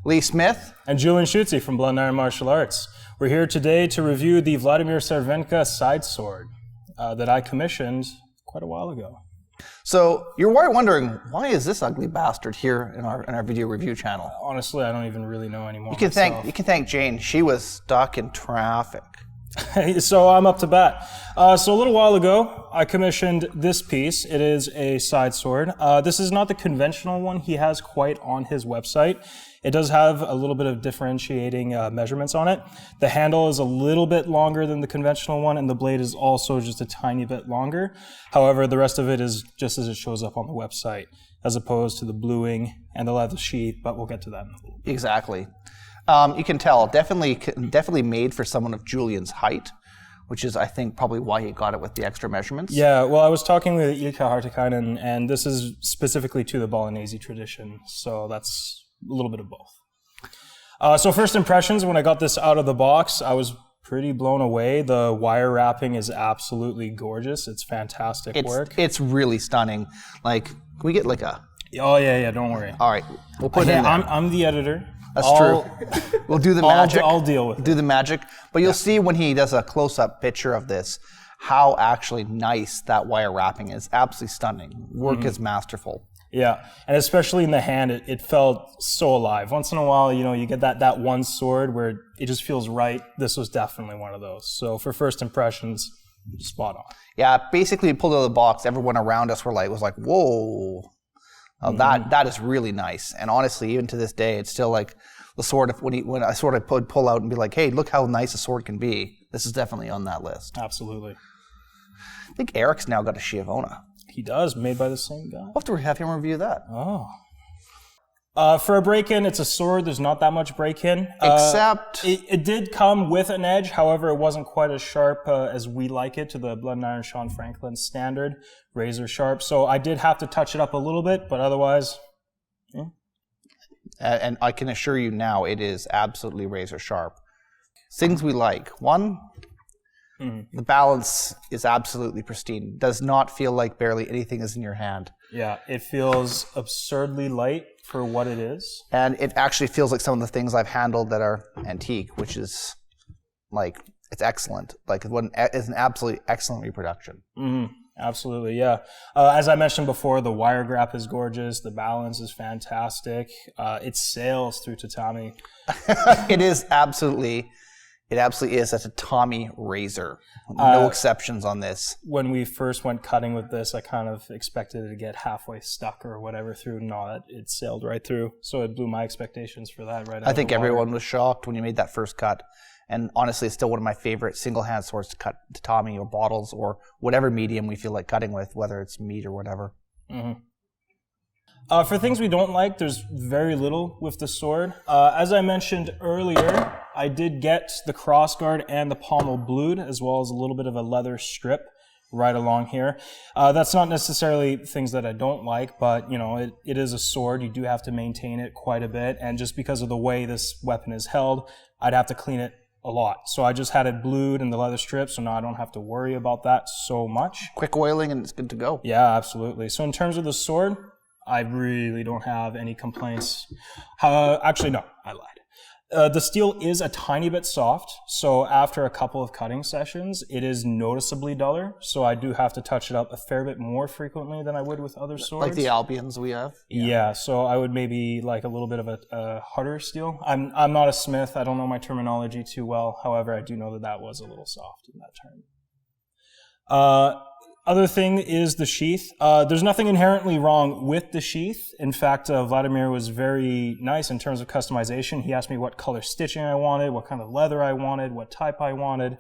Lee Smith. And Julian Schutze from Blood and Iron Martial Arts. We're here today to review the Vladimir Cervenka Sidesword that I commissioned quite a while ago. So you're wondering, why is this ugly bastard here in our video review channel? Honestly, I don't even really know anymore. You can thank Jane. She was stuck in traffic. So I'm up to bat. So a little while ago, I commissioned this piece. It is a side sword. This is not the conventional one he has quite on his website. It does have a little bit of differentiating measurements on it. The handle is a little bit longer than the conventional one, and the blade is also just a tiny bit longer. However, the rest of it is just as it shows up on the website, as opposed to the bluing and the leather sheath, but we'll get to that in a little bit. Exactly. You can tell, definitely made for someone of Julian's height, which is, I think, probably why he got it with the extra measurements. Yeah, well, I was talking with Ilkka Hartikainen, and this is specifically to the Bolognese tradition, so that's a little bit of both. So first impressions, when I got this out of the box, I was pretty blown away. The wire wrapping is absolutely gorgeous. It's fantastic work. It's really stunning. Like, can we get like a... Oh, yeah, don't worry. All right, we'll put it in there. I'm the editor. That's true. We'll do the magic. I'll deal with it. Do the magic. But you'll see when he does a close-up picture of this, how actually nice that wire wrapping is. Absolutely stunning. Work is masterful. Yeah, and especially in the hand, it felt so alive. Once in a while, you get that one sword where it just feels right. This was definitely one of those. So for first impressions, spot on. Yeah, basically, pulled out of the box. Everyone around us was like, whoa. That is really nice. And honestly, even to this day, it's still like the sword. When I sort of pull out and be like, hey, look how nice a sword can be. This is definitely on that list. Absolutely. I think Eric's now got a Sheath. He does, made by the same guy. We'll have to have him review that. Oh. For a break-in, it's a sword. There's not that much break-in. Except... It did come with an edge. However, it wasn't quite as sharp as we like it to the Blood and Iron Sean Franklin standard, razor sharp. So I did have to touch it up a little bit, but otherwise... Yeah. And I can assure you now, it is absolutely razor sharp. Things we like. One, the balance is absolutely pristine. Does not feel like barely anything is in your hand. Yeah, it feels absurdly light for what it is. And it actually feels like some of the things I've handled that are antique, which is like, it's excellent. Like, it's an absolutely excellent reproduction. Absolutely, yeah. As I mentioned before, the wire grip is gorgeous. The balance is fantastic. It sails through tatami. It absolutely is a tatami razor. No exceptions on this. When we first went cutting with this, I kind of expected it to get halfway stuck or whatever through. No, it sailed right through. So it blew my expectations for that right out. I think everyone was shocked when you made that first cut. And honestly, it's still one of my favorite single-hand swords to cut tatami or bottles or whatever medium we feel like cutting with, whether it's meat or whatever. For things we don't like, there's very little with the sword. As I mentioned earlier, I did get the crossguard and the pommel blued, as well as a little bit of a leather strip right along here. That's not necessarily things that I don't like, but it is a sword. You do have to maintain it quite a bit, and just because of the way this weapon is held, I'd have to clean it a lot. So I just had it blued and the leather strip, so now I don't have to worry about that so much. Quick oiling and it's good to go. Yeah, absolutely. So in terms of the sword, I really don't have any complaints. Actually, no, I lied. The steel is a tiny bit soft, so after a couple of cutting sessions, it is noticeably duller, so I do have to touch it up a fair bit more frequently than I would with other swords. Like the Albions we have? Yeah, so I would maybe like a little bit of a harder steel. I'm not a smith, I don't know my terminology too well, however, I do know that was a little soft in that term. Other thing is the sheath. There's nothing inherently wrong with the sheath. In fact, Vladimir was very nice in terms of customization. He asked me what color stitching I wanted, what kind of leather I wanted, what type I wanted.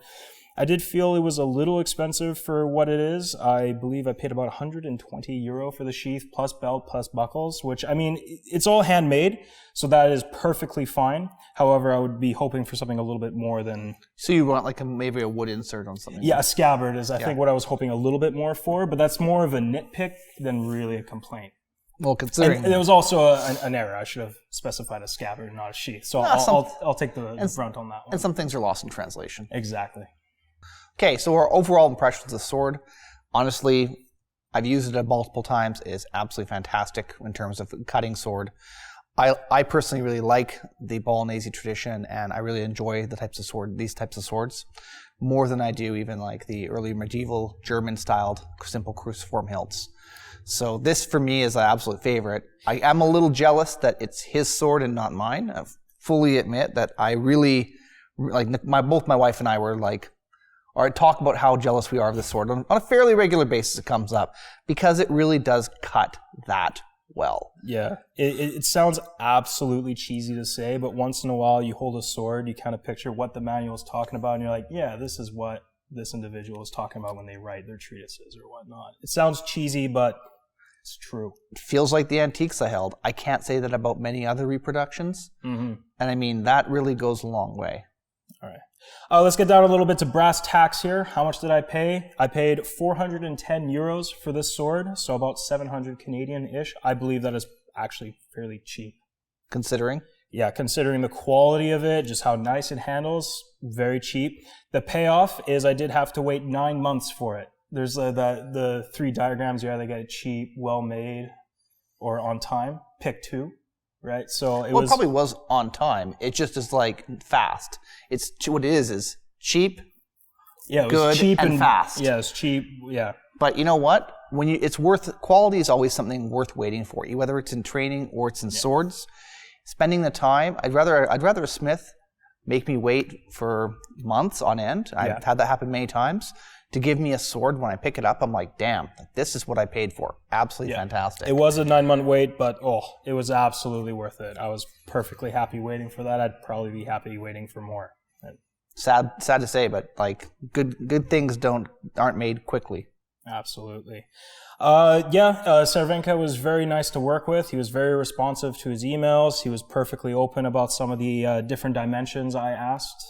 I did feel it was a little expensive for what it is. I believe I paid about €120 for the sheath, plus belt, plus buckles, which, I mean, it's all handmade, so that is perfectly fine. However, I would be hoping for something a little bit more than... So you want like maybe a wood insert on something? Yeah, a scabbard is, I think, what I was hoping a little bit more for, but that's more of a nitpick than really a complaint. Well, considering... And there was also an error. I should have specified a scabbard, not a sheath. So I'll take the brunt on that one. And some things are lost in translation. Exactly. Okay, so our overall impressions of the sword, honestly, I've used it multiple times. It's absolutely fantastic in terms of cutting sword. I personally really like the Bolognese tradition, and I really enjoy these types of swords more than I do even like the early medieval German-styled simple cruciform hilts. So this for me is an absolute favorite. I am a little jealous that it's his sword and not mine. I fully admit that I really like both my wife and I were like, or talk about how jealous we are of this sword on a fairly regular basis. It comes up because it really does cut that well. Yeah, it sounds absolutely cheesy to say, but once in a while you hold a sword, you kind of picture what the manual is talking about, and you're like, yeah, this is what this individual is talking about when they write their treatises or whatnot. It sounds cheesy, but it's true. It feels like the antiques I held. I can't say that about many other reproductions, and I mean, that really goes a long way. All right. Let's get down a little bit to brass tacks here. How much did I pay? I paid 410 euros for this sword, so about 700 Canadian-ish. I believe that is actually fairly cheap. Considering? Yeah, considering the quality of it, just how nice it handles, very cheap. The payoff is I did have to wait 9 months for it. There's the 3 diagrams. You either get it cheap, well-made, or on time. Pick 2. Right, so it probably was on time. It just is like fast. It's what it is cheap, good, cheap and fast. Yeah, it's cheap. Yeah, but you know what? Quality is always something worth waiting for. Whether it's in training or it's in swords, spending the time. I'd rather a smith make me wait for months on end. I've had that happen many times. To give me a sword when I pick it up, I'm like, damn, this is what I paid for. Absolutely fantastic. It was a 9-month wait, but it was absolutely worth it. I was perfectly happy waiting for that. I'd probably be happy waiting for more. Sad to say, but like good things aren't made quickly. Absolutely. Cervenka was very nice to work with. He was very responsive to his emails. He was perfectly open about some of the different dimensions I asked.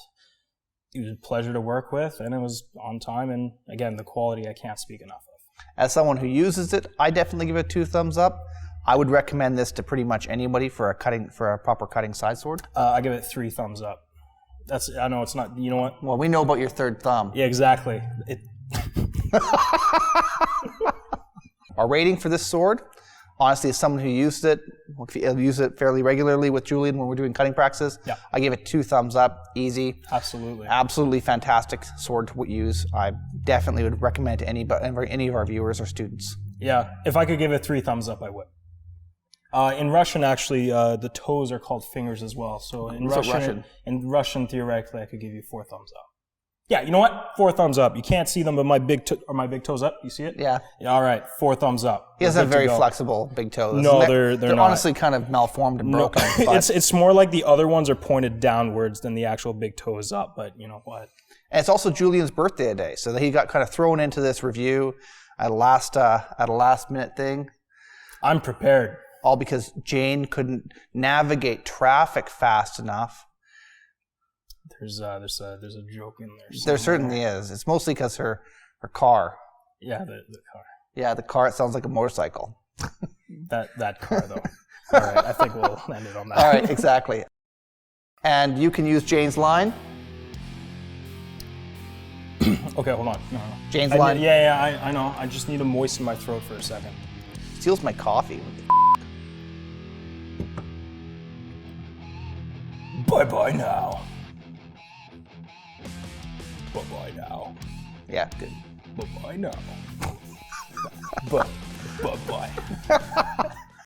He was a pleasure to work with, and it was on time, and again, the quality I can't speak enough of. As someone who uses it, I definitely give it 2 thumbs up. I would recommend this to pretty much anybody for a proper cutting side sword. I give it 3 thumbs up. I know it's not, you know what? Well, we know about your 3rd thumb. Yeah, exactly. Our rating for this sword, honestly, as someone who used it fairly regularly with Julian when we're doing cutting practices, I give it 2 thumbs up, easy. Absolutely. Absolutely fantastic sword to use. I definitely would recommend to any of our viewers or students. Yeah, if I could give it 3 thumbs up, I would. In Russian, actually, the toes are called fingers as well. So in Russian, theoretically, I could give you 4 thumbs up. Yeah, you know what? 4 thumbs up. You can't see them, but my big toes up. You see it? Yeah. All right, 4 thumbs up. He doesn't have very flexible big toes. No, they're not. Honestly kind of malformed and broken. But it's more like the other ones are pointed downwards than the actual big toe is up. But you know what? And it's also Julian's birthday today, so he got kind of thrown into this review at a last minute thing. I'm prepared. All because Jane couldn't navigate traffic fast enough. There's a joke in there. There certainly is. It's mostly because her car. Yeah, the car. Yeah, the car. It sounds like a motorcycle. that car though. All right, I think we'll end it on that. All right, exactly. And you can use Jane's line. Okay, hold on. No. Jane's line. I know. I just need to moisten my throat for a second. Steals my coffee. Bye-bye now. Bye-bye now. Yeah, good. Bye-bye now. Bye-bye.